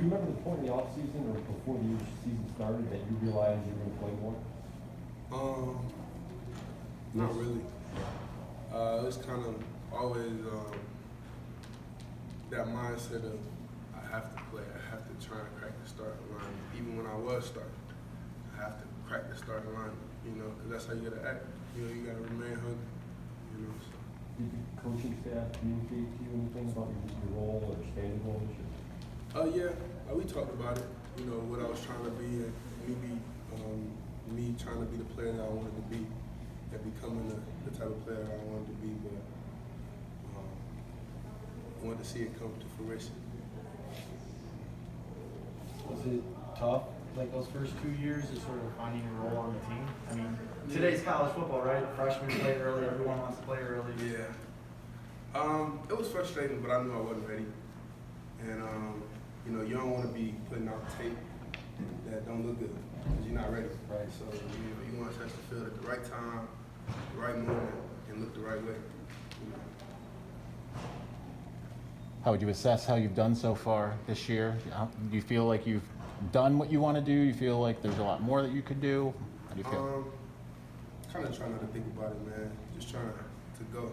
you remember the point in the off season or before the season started that you realized you were going to play more? Not really. It was kind of always that mindset of I have to play. I have to try and crack the starting line. Even when I was starting, I have to crack the starting line. You know, because that's how you gotta act. You know, you gotta remain hungry. You know. So. Did the coaching staff communicate to you anything about your role or standing roles? Yeah, we talked about it. You know, what I was trying to be and me trying to be the player that I wanted to be and becoming the type of player I wanted to be. But I wanted to see it come to fruition. Was it tough, like those first 2 years, is sort of finding your role on the team? I mean, today's college football, right? Freshmen play early, everyone wants to play early. Yeah. It was frustrating, but I knew I wasn't ready. And you know, you don't want to be putting out tape that don't look good because you're not ready. Right. So you want to touch the field at the right time, the right moment, and look the right way. You know. How would you assess how you've done so far this year? Do you feel like you've done what you want to do? You feel like there's a lot more that you could do? How do you feel? Kind of trying not to think about it, man. Just trying to go.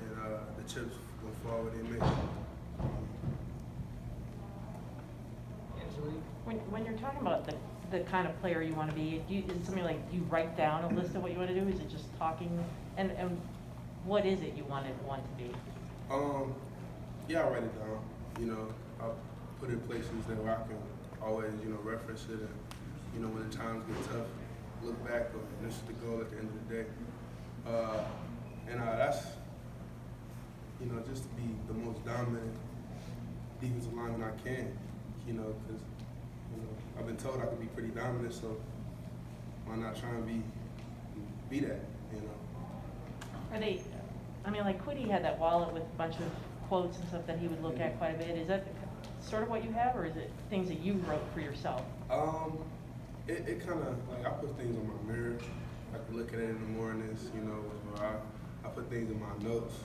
And the chips will fall where they may. When you're talking about the kind of player you want to be, is it something like you write down a list of what you want to do? Is it just talking? And what is it you want to be? Yeah, I'll write it down. You know, I'll put it in places that where I can always, you know, reference it. And, you know, when the times get tough, look back on this is the goal at the end of the day. And that's, you know, just to be the most dominant defensive lineman I can, you know, because, you know, I've been told I can be pretty dominant, so why not try and be that, you know? Are they, I mean, like Quiddy had that wallet with a bunch of quotes and stuff that he would look at quite a bit. Is that sort of what you have, or is it things that you wrote for yourself? It kind of, like, I put things on my mirror. I can look at it in the mornings, you know, or I put things in my notes.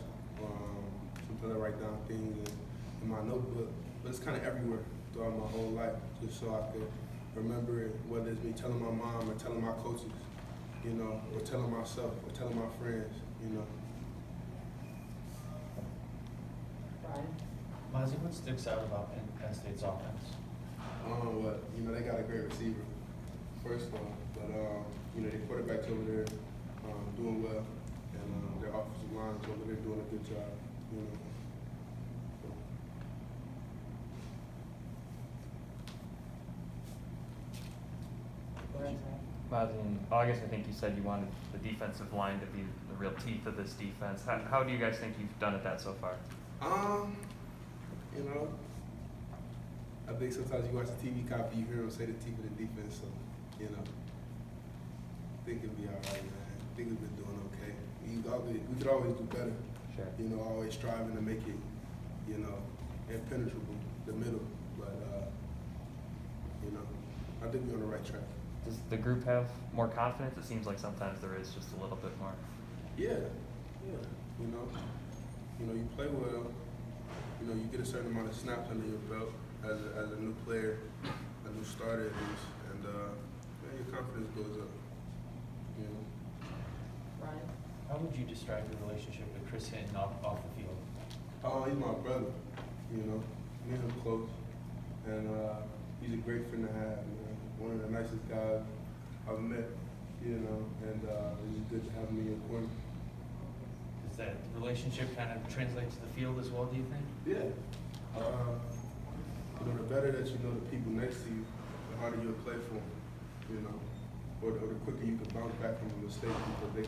Sometimes I write down things in my notebook, but it's kind of everywhere throughout my whole life, just so I could remember it, whether it's me telling my mom or telling my coaches, you know, or telling myself or telling my friends, you know. Brian? Mazi, what sticks out about Penn State's offense? What, you know, they got a great receiver, first of all, but, you know, their quarterback's over there doing well, and their offensive line's over there doing a good job, you know. Mazi, in August, I think you said you wanted the defensive line to be the real teeth of this defense. How do you guys think you've done at that so far? You know, I think sometimes you watch the TV copy, you hear them say the teeth of the defense, so, you know, I think it'll be all right, man. I think we've been doing okay. We could always do better. Sure. You know, always striving to make it, you know, impenetrable, the middle, but, you know, I think we're on the right track. Does the group have more confidence? It seems like sometimes there is just a little bit more. Yeah. You know, you play well. You know, you get a certain amount of snaps under your belt as a new player, a new starter at least, and man, your confidence goes up. You know. Brian? How would you describe your relationship with Chris Hinton off the field? He's my brother. You know, me and him close, and he's a great friend to have. You know? One of the nicest guys I've met. You know, and it's good to have him in your corner. Does that relationship kind of translate to the field as well, do you think? Yeah. You know, the better that you know the people next to you, the harder you'll play for them, you know, or the quicker you can bounce back from a mistake because they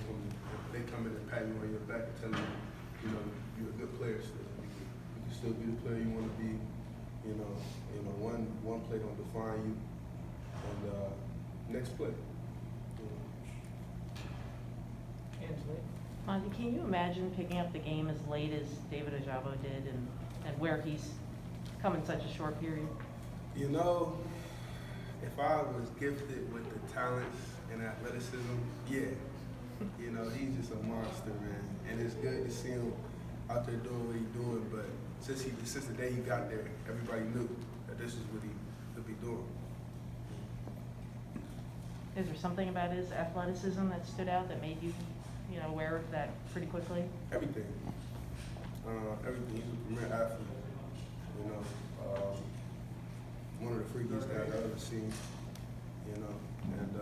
come in and pat you on your back and tell you know, you're a good player still. You can still be the player you want to be. You know, one play don't define you, and next play. Monty, can you imagine picking up the game as late as David Ojabo did and where he's come in such a short period? You know, if I was gifted with the talents and athleticism, yeah. You know, he's just a monster, man. And it's good to see him out there doing what he's doing, but since the day he got there, everybody knew that this is what he could be doing. Is there something about his athleticism that stood out that made you, aware of that pretty quickly? Everything. Everything. He's a premier athlete. One of the freakiest guys I've ever seen. And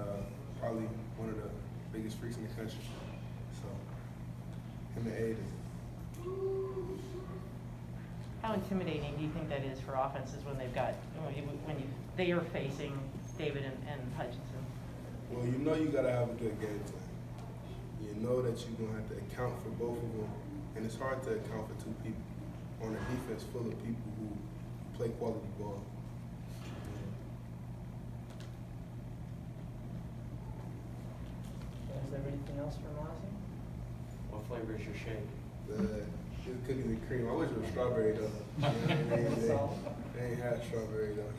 probably one of the biggest freaks in the country. So, him and Aiden. How intimidating do you think that is for offenses when they've got, they are facing David and Hutchinson? Well, you gotta have a good game plan. You know that you're gonna have to account for both of them, and it's hard to account for two people on a defense full of people who play quality ball. Is there anything else for Mazi? What flavor is your shake? It's cookies and cream. I wish it was strawberry though. They ain't had strawberry though.